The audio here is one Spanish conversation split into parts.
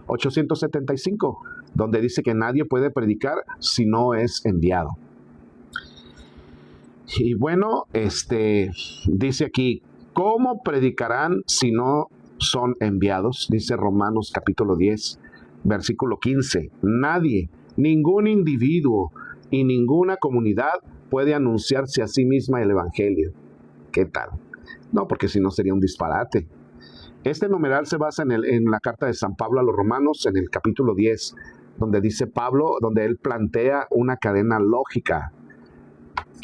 875, donde dice que nadie puede predicar si no es enviado. Y bueno, dice aquí, ¿cómo predicarán si no son enviados? Dice Romanos capítulo 10, versículo 15. Nadie, ningún individuo y ninguna comunidad puede anunciarse a sí misma el evangelio. ¿Qué tal? No, porque si no sería un disparate. Este numeral se basa en la carta de San Pablo a los Romanos, en el capítulo 10, donde dice Pablo, donde él plantea una cadena lógica.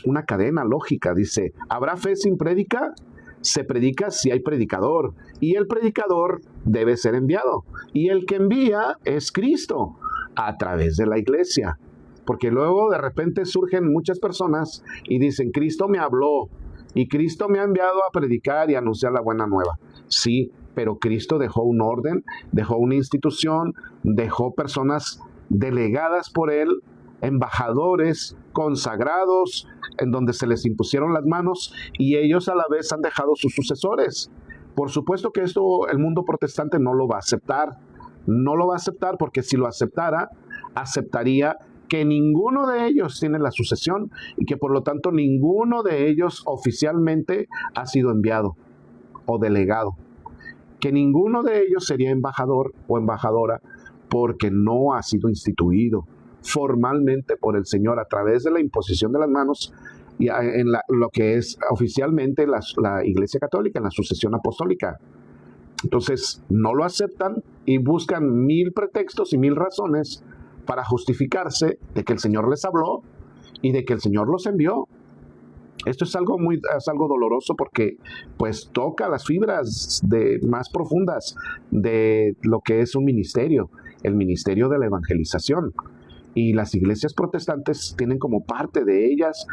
Una cadena lógica, dice, ¿habrá fe sin prédica? Se predica si hay predicador, y el predicador debe ser enviado, y el que envía es Cristo, a través de la iglesia. Porque luego de repente surgen muchas personas y dicen, Cristo me habló, y Cristo me ha enviado a predicar y anunciar la buena nueva. Sí, pero Cristo dejó un orden, dejó una institución, dejó personas delegadas por él, embajadores consagrados, en donde se les impusieron las manos, y ellos a la vez han dejado sus sucesores. Por supuesto que esto el mundo protestante no lo va a aceptar. No lo va a aceptar porque si lo aceptara, aceptaría que ninguno de ellos tiene la sucesión y que por lo tanto ninguno de ellos oficialmente ha sido enviado o delegado. Que ninguno de ellos sería embajador o embajadora porque no ha sido instituido formalmente por el Señor a través de la imposición de las manos y en lo que es oficialmente la Iglesia Católica, en la sucesión apostólica. Entonces no lo aceptan y buscan 1000 pretextos y 1000 razones para justificarse de que el Señor les habló y de que el Señor los envió. Esto es algo doloroso porque pues toca las fibras más profundas de lo que es un ministerio, el ministerio de la evangelización. Y las iglesias protestantes tienen como parte de ellas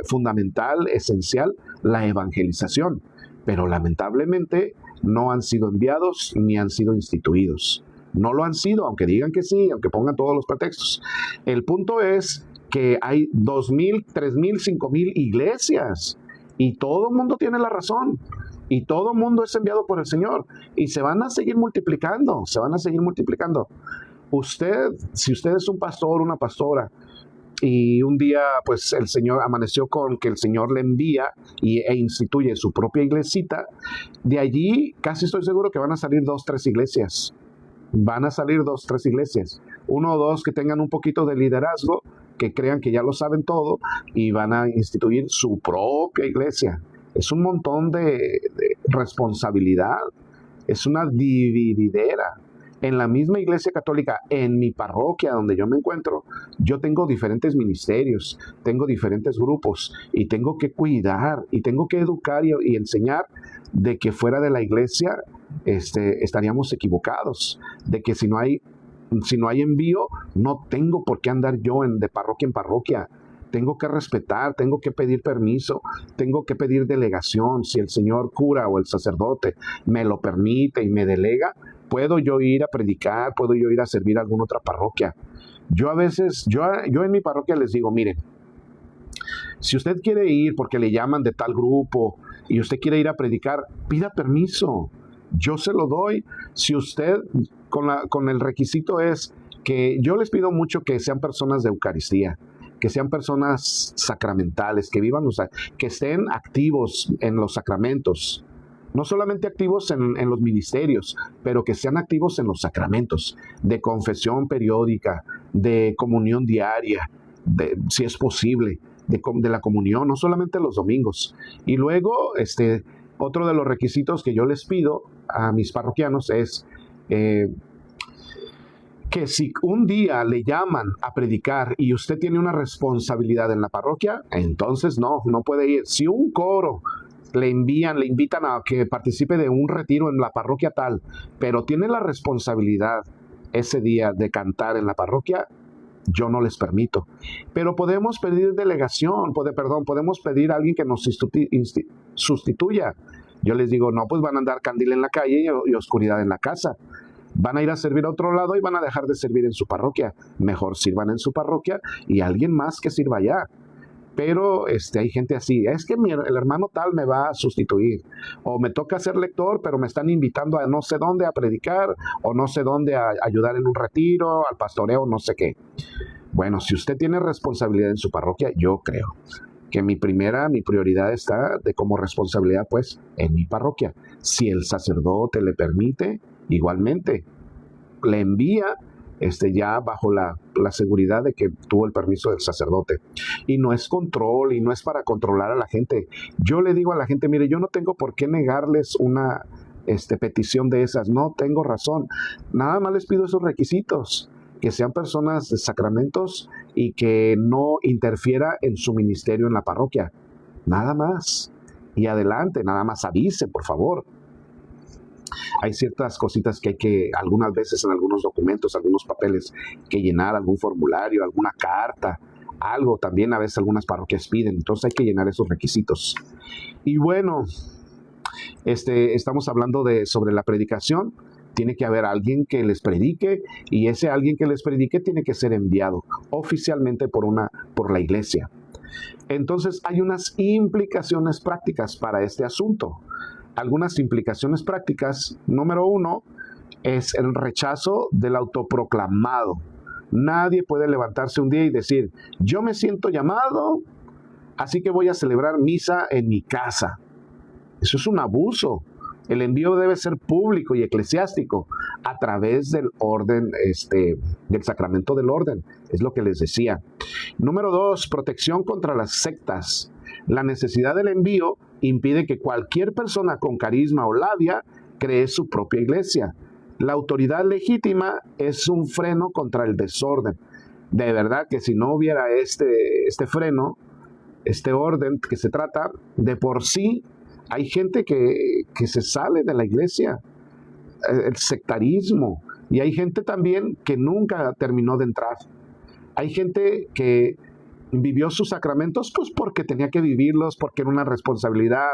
fundamental, esencial, la evangelización. Pero lamentablemente no han sido enviados ni han sido instituidos. No lo han sido, aunque digan que sí, aunque pongan todos los pretextos. El punto es que hay 2,000, 3,000, 5,000 iglesias y todo el mundo tiene la razón y todo el mundo es enviado por el Señor y se van a seguir multiplicando, se van a seguir multiplicando. Si usted es un pastor, una pastora, y un día pues el Señor amaneció con que el Señor le envía e instituye su propia iglesita, de allí casi estoy seguro que van a salir 2, 3 iglesias. Van a salir 2, 3 iglesias. 1 o 2 que tengan un poquito de liderazgo, que crean que ya lo saben todo y van a instituir su propia iglesia. Es un montón de responsabilidad. Es una divididera. En la misma iglesia católica, en mi parroquia donde yo me encuentro, yo tengo diferentes ministerios, tengo diferentes grupos y tengo que cuidar y tengo que educar y enseñar de que fuera de la iglesia estaríamos equivocados, de que si no hay envío, no tengo por qué andar yo de parroquia en parroquia. Tengo que respetar, tengo que pedir permiso, tengo que pedir delegación. Si el señor cura o el sacerdote me lo permite y me delega, puedo yo ir a predicar, puedo yo ir a servir a alguna otra parroquia. Yo a veces, yo en mi parroquia les digo, miren, si usted quiere ir porque le llaman de tal grupo y usted quiere ir a predicar, pida permiso, yo se lo doy. Si usted, con el requisito es que yo les pido mucho que sean personas de Eucaristía, que sean personas sacramentales, que vivan, que estén activos en los sacramentos. No solamente activos en los ministerios, pero que sean activos en los sacramentos, de confesión periódica, de comunión diaria, si es posible, de la comunión, no solamente los domingos. Y luego, otro de los requisitos que yo les pido a mis parroquianos es que si un día le llaman a predicar y usted tiene una responsabilidad en la parroquia, entonces no puede ir. Si un coro le invitan a que participe de un retiro en la parroquia tal, pero tiene la responsabilidad ese día de cantar en la parroquia, yo no les permito. Pero podemos pedir delegación, podemos pedir a alguien que nos sustituya. Yo les digo, no, pues van a andar candil en la calle y oscuridad en la casa. Van a ir a servir a otro lado y van a dejar de servir en su parroquia. Mejor sirvan en su parroquia y alguien más que sirva allá. Pero hay gente así, es que el hermano tal me va a sustituir, o me toca ser lector, pero me están invitando a no sé dónde a predicar, o no sé dónde a ayudar en un retiro, al pastoreo, no sé qué. Bueno, si usted tiene responsabilidad en su parroquia, yo creo que mi prioridad está de como responsabilidad, pues, en mi parroquia. Si el sacerdote le permite, igualmente, le envía ya bajo la seguridad de que tuvo el permiso del sacerdote. Y no es control, y no es para controlar a la gente. Yo le digo a la gente, mire, yo no tengo por qué negarles una petición de esas, no tengo razón. Nada más les pido esos requisitos, que sean personas de sacramentos y que no interfiera en su ministerio en la parroquia. Nada más. Y adelante, nada más avise, por favor. Hay ciertas cositas que hay que, algunas veces en algunos documentos, algunos papeles, que llenar, algún formulario, alguna carta, algo. También a veces algunas parroquias piden, entonces hay que llenar esos requisitos. Y bueno, estamos hablando sobre la predicación. Tiene que haber alguien que les predique, y ese alguien que les predique tiene que ser enviado oficialmente por la iglesia. Entonces hay unas implicaciones prácticas para este asunto. Algunas implicaciones prácticas. Número 1 es el rechazo del autoproclamado. Nadie puede levantarse un día y decir, yo me siento llamado, así que voy a celebrar misa en mi casa. Eso es un abuso. El envío debe ser público y eclesiástico a través del orden, del sacramento del orden. Es lo que les decía. Número 2, protección contra las sectas. La necesidad del envío impide que cualquier persona con carisma o labia cree su propia iglesia. La autoridad legítima es un freno contra el desorden. De verdad que si no hubiera este freno, este orden que se trata, de por sí hay gente que se sale de la iglesia, el sectarismo, y hay gente también que nunca terminó de entrar. Hay gente que vivió sus sacramentos pues porque tenía que vivirlos, porque era una responsabilidad,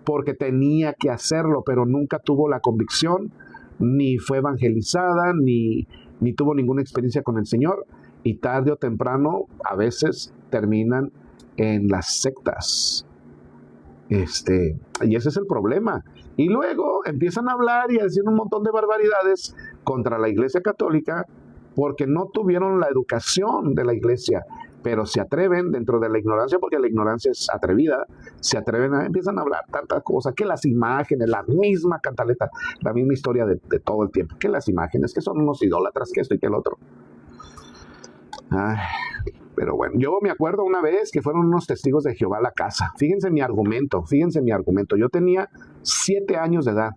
porque tenía que hacerlo, pero nunca tuvo la convicción, ni fue evangelizada, ni tuvo ninguna experiencia con el Señor, y tarde o temprano a veces terminan en las sectas. Y ese es el problema. Y luego empiezan a hablar y a decir un montón de barbaridades contra la Iglesia Católica porque no tuvieron la educación de la Iglesia, pero se atreven dentro de la ignorancia, porque la ignorancia es atrevida, empiezan a hablar tantas cosas, que las imágenes, la misma cantaleta, la misma historia de todo el tiempo, que las imágenes, que son unos idólatras, que esto y que el otro. Ay, pero bueno, yo me acuerdo una vez que fueron unos testigos de Jehová a la casa. Fíjense mi argumento. Yo tenía 7 años de edad.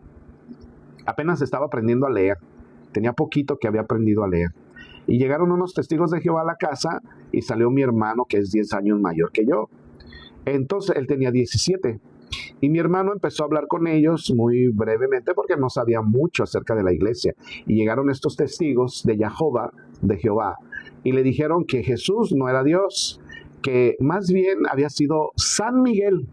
Apenas estaba aprendiendo a leer. Tenía poquito que había aprendido a leer. Y llegaron unos testigos de Jehová a la casa y salió mi hermano, que es 10 años mayor que yo. Entonces él tenía 17. Y mi hermano empezó a hablar con ellos muy brevemente porque no sabía mucho acerca de la iglesia. Y llegaron estos testigos de Jehová, y le dijeron que Jesús no era Dios, que más bien había sido San Miguel.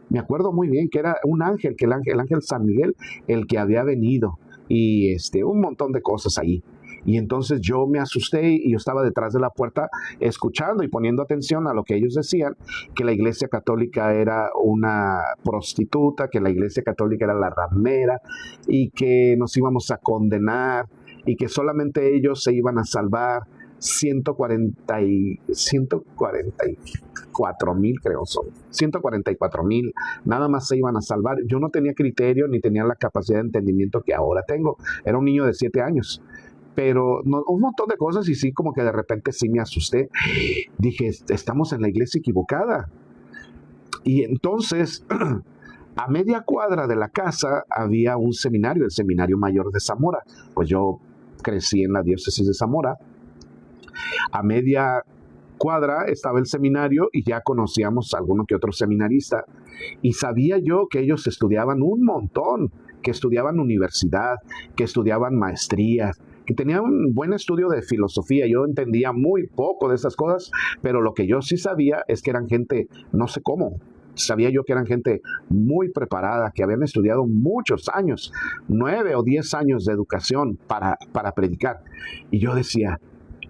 Me acuerdo muy bien que era un ángel, que el ángel San Miguel, el que había venido, y un montón de cosas ahí. Y entonces yo me asusté y yo estaba detrás de la puerta escuchando y poniendo atención a lo que ellos decían, que la Iglesia Católica era una prostituta, que la Iglesia Católica era la ramera y que nos íbamos a condenar y que solamente ellos se iban a salvar. 144,000 creo son, 144,000, nada más se iban a salvar. Yo no tenía criterio ni tenía la capacidad de entendimiento que ahora tengo. Era un niño de 7 años. Pero un montón de cosas, y sí, como que de repente sí me asusté. Dije, estamos en la iglesia equivocada. Y entonces, a media cuadra de la casa había un seminario, el Seminario Mayor de Zamora. Pues yo crecí en la diócesis de Zamora. A media cuadra estaba el seminario y ya conocíamos a alguno que otro seminarista. Y sabía yo que ellos estudiaban un montón, que estudiaban universidad, que estudiaban maestrías, que tenían un buen estudio de filosofía. Yo entendía muy poco de esas cosas, pero lo que yo sí sabía es que eran gente, no sé cómo, sabía yo que eran gente muy preparada, que habían estudiado muchos años, 9 o 10 años de educación para predicar. Y yo decía,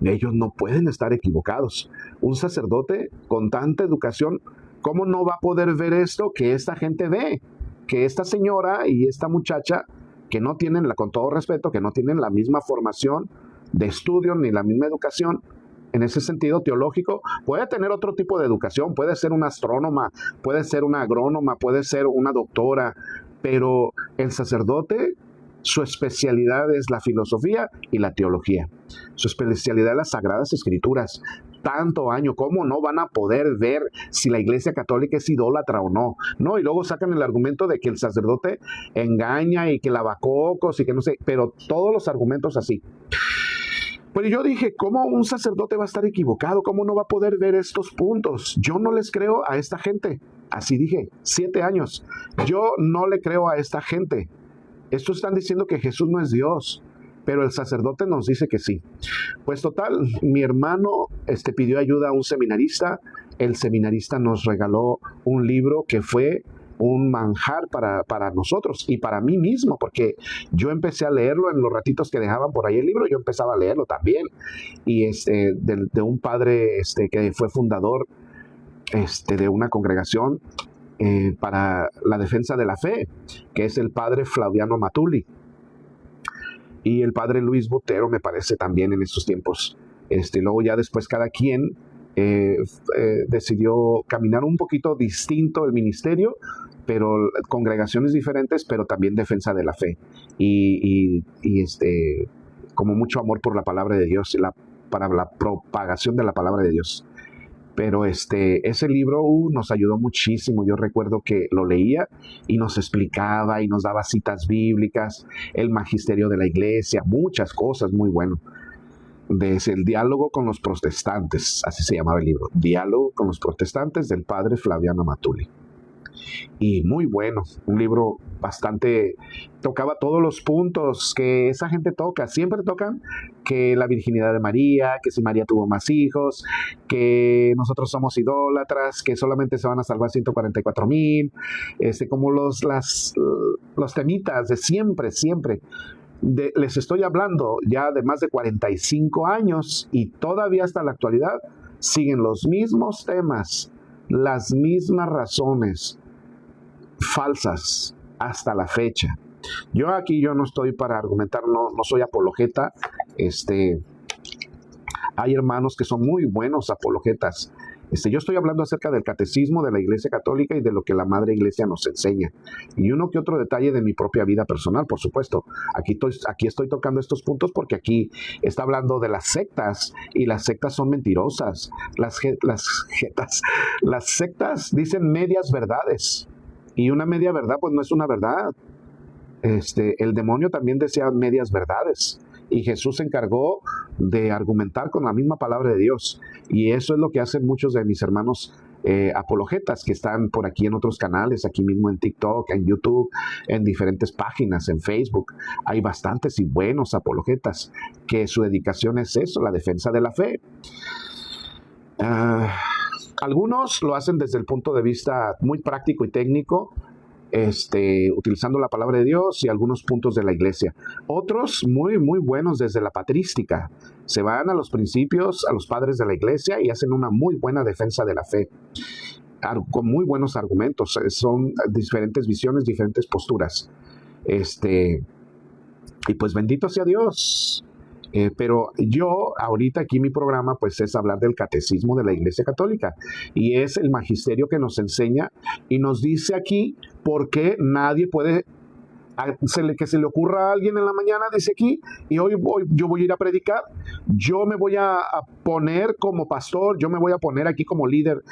ellos no pueden estar equivocados, un sacerdote con tanta educación, ¿cómo no va a poder ver esto que esta gente ve? Que esta señora y esta muchacha, que no tienen, con todo respeto, que no tienen la misma formación de estudio ni la misma educación, en ese sentido teológico, puede tener otro tipo de educación, puede ser una astrónoma, puede ser una agrónoma, puede ser una doctora, pero el sacerdote, su especialidad es la filosofía y la teología. Su especialidad es las Sagradas Escrituras. Tanto año, ¿cómo no van a poder ver si la Iglesia Católica es idólatra o no? No, y luego sacan el argumento de que el sacerdote engaña y que lavacocos y que no sé, pero todos los argumentos así. Pero yo dije, ¿cómo un sacerdote va a estar equivocado? ¿Cómo no va a poder ver estos puntos? Yo no les creo a esta gente. Así dije, 7 años. Yo no le creo a esta gente. Estos están diciendo que Jesús no es Dios, pero el sacerdote nos dice que sí. Pues total, mi hermano pidió ayuda a un seminarista. El seminarista nos regaló un libro que fue un manjar para nosotros y para mí mismo, porque yo empecé a leerlo en los ratitos que dejaban por ahí el libro, yo empezaba a leerlo también. Y de un padre que fue fundador de una congregación para la defensa de la fe, que es el padre Flaviano Matuli. Y el padre Luis Botero, me parece, también en estos tiempos. Luego ya después cada quien decidió caminar un poquito distinto el ministerio, pero congregaciones diferentes, pero también defensa de la fe. Y como mucho amor por la palabra de Dios, para la propagación de la palabra de Dios. Pero ese libro nos ayudó muchísimo. Yo recuerdo que lo leía y nos explicaba y nos daba citas bíblicas, el magisterio de la iglesia, muchas cosas, muy bueno. Desde el diálogo con los protestantes, así se llamaba el libro, Diálogo con los protestantes, del padre Flaviano Matuli. Y muy bueno, un libro bastante, tocaba todos los puntos que esa gente toca, siempre tocan que la virginidad de María, que si María tuvo más hijos, que nosotros somos idólatras, que solamente se van a salvar 144,000, como los temitas de siempre, les estoy hablando ya de más de 45 años y todavía hasta la actualidad siguen los mismos temas, las mismas razones falsas hasta la fecha. Yo no estoy para argumentar, no soy apologeta. Hay hermanos que son muy buenos apologetas. Yo estoy hablando acerca del catecismo de la Iglesia Católica y de lo que la Madre Iglesia nos enseña. Y uno que otro detalle de mi propia vida personal, por supuesto. Aquí estoy tocando estos puntos porque aquí está hablando de las sectas y las sectas son mentirosas. Las sectas dicen medias verdades y una media verdad pues no es una verdad. El demonio también desea medias verdades. Y Jesús se encargó de argumentar con la misma palabra de Dios. Y eso es lo que hacen muchos de mis hermanos apologetas que están por aquí en otros canales, aquí mismo en TikTok, en YouTube, en diferentes páginas, en Facebook. Hay bastantes y buenos apologetas que su dedicación es eso, la defensa de la fe. Algunos lo hacen desde el punto de vista muy práctico y técnico, utilizando la palabra de Dios y algunos puntos de la iglesia. Otros muy, muy buenos desde la patrística. Se van a los principios, a los padres de la iglesia y hacen una muy buena defensa de la fe. Con muy buenos argumentos. Son diferentes visiones, diferentes posturas. Y pues bendito sea Dios. Pero yo ahorita aquí mi programa pues es hablar del catecismo de la Iglesia Católica y es el magisterio que nos enseña y nos dice aquí por qué nadie puede que se le ocurra a alguien en la mañana, dice aquí, y hoy yo voy a ir a predicar, yo me voy a poner como pastor, yo me voy a poner aquí como líder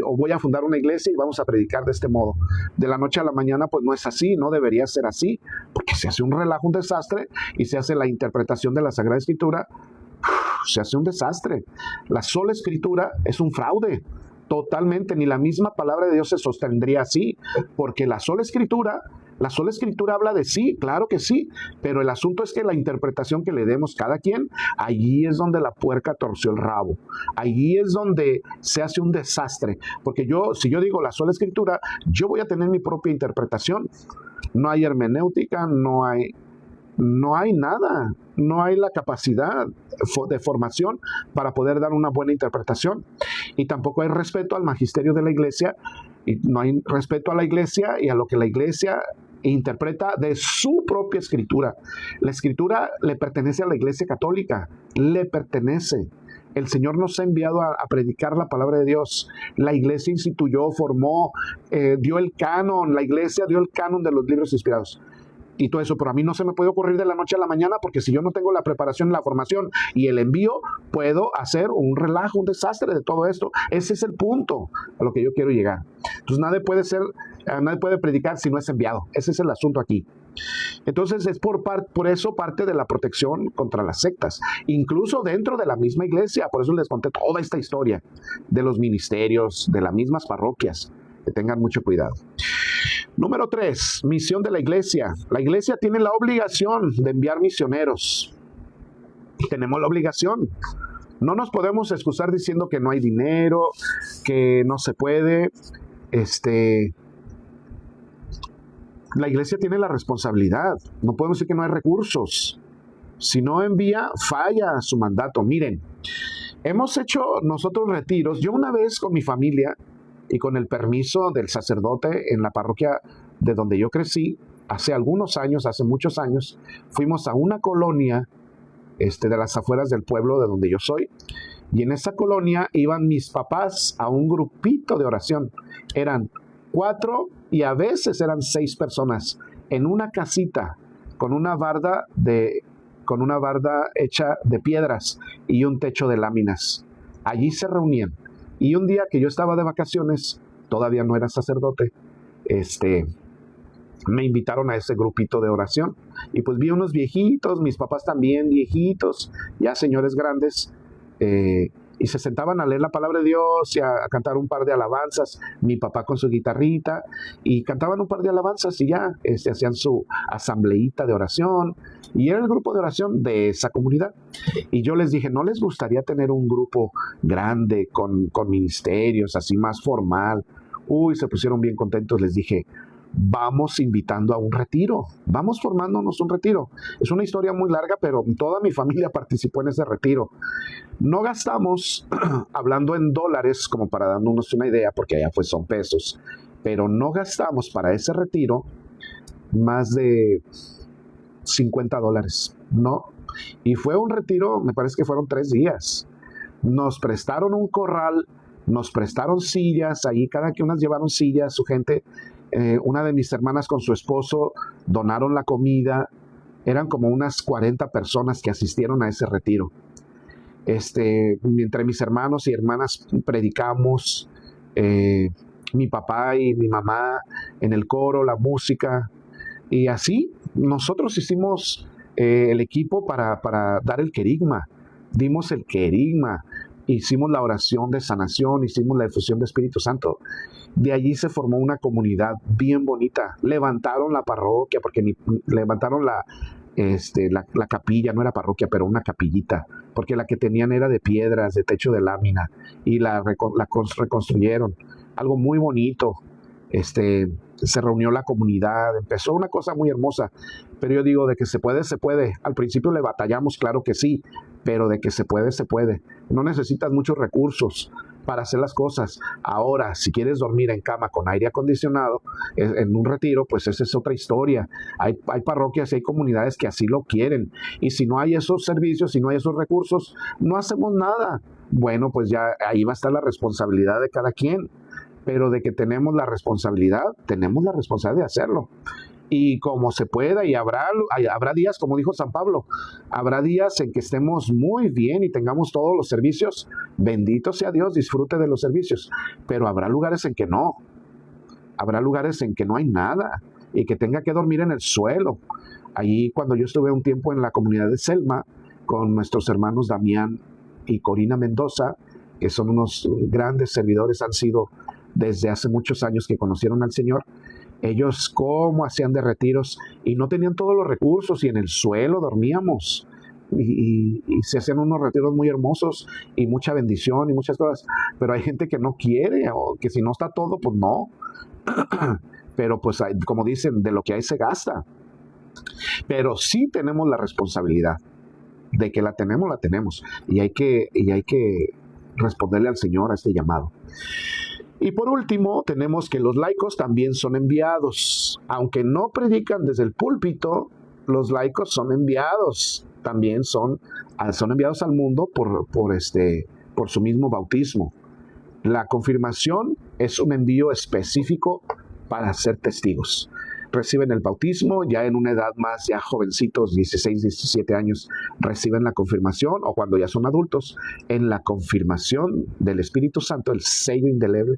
o voy a fundar una iglesia y vamos a predicar de este modo. De la noche a la mañana pues no es así, no debería ser así, porque se hace un relajo, un desastre y se hace la interpretación de la Sagrada Escritura, se hace un desastre. La sola Escritura es un fraude. Totalmente, ni la misma palabra de Dios se sostendría así, porque la sola escritura habla de sí, claro que sí, pero el asunto es que la interpretación que le demos cada quien, allí es donde la puerca torció el rabo, allí es donde se hace un desastre, porque si yo digo la sola escritura, yo voy a tener mi propia interpretación, no hay hermenéutica, no hay no hay nada, no hay la capacidad de formación para poder dar una buena interpretación. Y tampoco hay respeto al magisterio de la iglesia, y no hay respeto a la iglesia y a lo que la iglesia interpreta de su propia escritura. La escritura le pertenece a la iglesia católica, le pertenece. El Señor nos ha enviado a predicar la palabra de Dios. La iglesia instituyó, formó, dio el canon, la iglesia dio el canon de los libros inspirados y todo eso, pero a mí no se me puede ocurrir de la noche a la mañana, porque si yo no tengo la preparación, la formación y el envío, puedo hacer un relajo, un desastre de todo esto. Ese es el punto a lo que yo quiero llegar. Entonces nadie puede predicar si no es enviado. Ese es el asunto aquí. Entonces es por eso parte de la protección contra las sectas, incluso dentro de la misma iglesia. Por eso les conté toda esta historia de los ministerios, de las mismas parroquias. Que tengan mucho cuidado. Número 3, misión de la iglesia. La iglesia tiene la obligación de enviar misioneros. Tenemos la obligación. No nos podemos excusar diciendo que no hay dinero, que no se puede. La iglesia tiene la responsabilidad. No podemos decir que no hay recursos. Si no envía, falla su mandato. Miren, hemos hecho nosotros retiros. Yo una vez con mi familia y con el permiso del sacerdote en la parroquia de donde yo crecí, hace muchos años, fuimos a una colonia de las afueras del pueblo de donde yo soy, y en esa colonia iban mis papás a un grupito de oración. Eran 4 y a veces eran 6 personas en una casita con una barda hecha de piedras y un techo de láminas. Allí se reunían. Y un día que yo estaba de vacaciones, todavía no era sacerdote, me invitaron a ese grupito de oración. Y pues vi unos viejitos, mis papás también viejitos, ya señores grandes, y se sentaban a leer la palabra de Dios y a cantar un par de alabanzas. Mi papá con su guitarrita, y cantaban un par de alabanzas y ya hacían su asambleíta de oración. Y era el grupo de oración de esa comunidad. Y yo les dije, ¿no les gustaría tener un grupo grande con ministerios, así más formal? Uy, se pusieron bien contentos. Les dije, vamos invitando a un retiro, vamos formándonos un retiro. Es una historia muy larga, pero toda mi familia participó en ese retiro. No gastamos, hablando en dólares, como para darnos una idea, porque allá pues son pesos, pero no gastamos para ese retiro más de $50, ¿no? Y fue un retiro, me parece que fueron 3 días. Nos prestaron un corral, nos prestaron sillas, allí cada que unas llevaron sillas, su gente. Una de mis hermanas con su esposo donaron la comida. Eran como unas 40 personas que asistieron a ese retiro. Entre mis hermanos y hermanas predicamos, mi papá y mi mamá en el coro, la música, y así nosotros hicimos el equipo para dar el querigma. Dimos el querigma, hicimos la oración de sanación, hicimos la efusión de Espíritu Santo. De allí se formó una comunidad bien bonita. Levantaron la parroquia, porque levantaron la capilla, no era parroquia, pero una capillita, porque la que tenían era de piedras, de techo de lámina, y la reconstruyeron. Algo muy bonito. Se reunió la comunidad, empezó una cosa muy hermosa. Pero yo digo, de que se puede, se puede. Al principio le batallamos, claro que sí, pero de que se puede, se puede. No necesitas muchos recursos para hacer las cosas. Ahora, si quieres dormir en cama con aire acondicionado en un retiro, pues esa es otra historia. Hay parroquias y hay comunidades que así lo quieren. Y si no hay esos servicios, si no hay esos recursos, no hacemos nada. Bueno, pues ya ahí va a estar la responsabilidad de cada quien. Pero de que tenemos la responsabilidad de hacerlo. Y como se pueda, y habrá días, como dijo San Pablo, habrá días en que estemos muy bien y tengamos todos los servicios. Bendito sea Dios, disfrute de los servicios. Pero habrá lugares en que no. Habrá lugares en que no hay nada y que tenga que dormir en el suelo. Allí, cuando yo estuve un tiempo en la comunidad de Selma, con nuestros hermanos Damián y Corina Mendoza, que son unos grandes servidores, han sido desde hace muchos años que conocieron al Señor. Ellos cómo hacían de retiros y no tenían todos los recursos y en el suelo dormíamos y se hacían unos retiros muy hermosos y mucha bendición y muchas cosas, pero hay gente que no quiere o que si no está todo pues no. Pero pues como dicen, de lo que hay se gasta. Pero sí tenemos la responsabilidad. De que la tenemos. Y hay que responderle al Señor a este llamado. Y por último, tenemos que los laicos también son enviados. Aunque no predican desde el púlpito, los laicos son enviados. También son enviados al mundo por su mismo bautismo. La confirmación es un envío específico para ser testigos. Reciben el bautismo, ya en una edad más, ya jovencitos, 16, 17 años, reciben la confirmación, o cuando ya son adultos, en la confirmación del Espíritu Santo, el sello indeleble,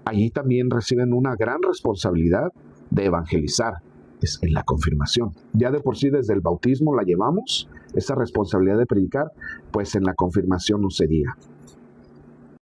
allí también reciben una gran responsabilidad de evangelizar, es en la confirmación. Ya de por sí desde el bautismo la llevamos, esa responsabilidad de predicar, pues en la confirmación no se diga.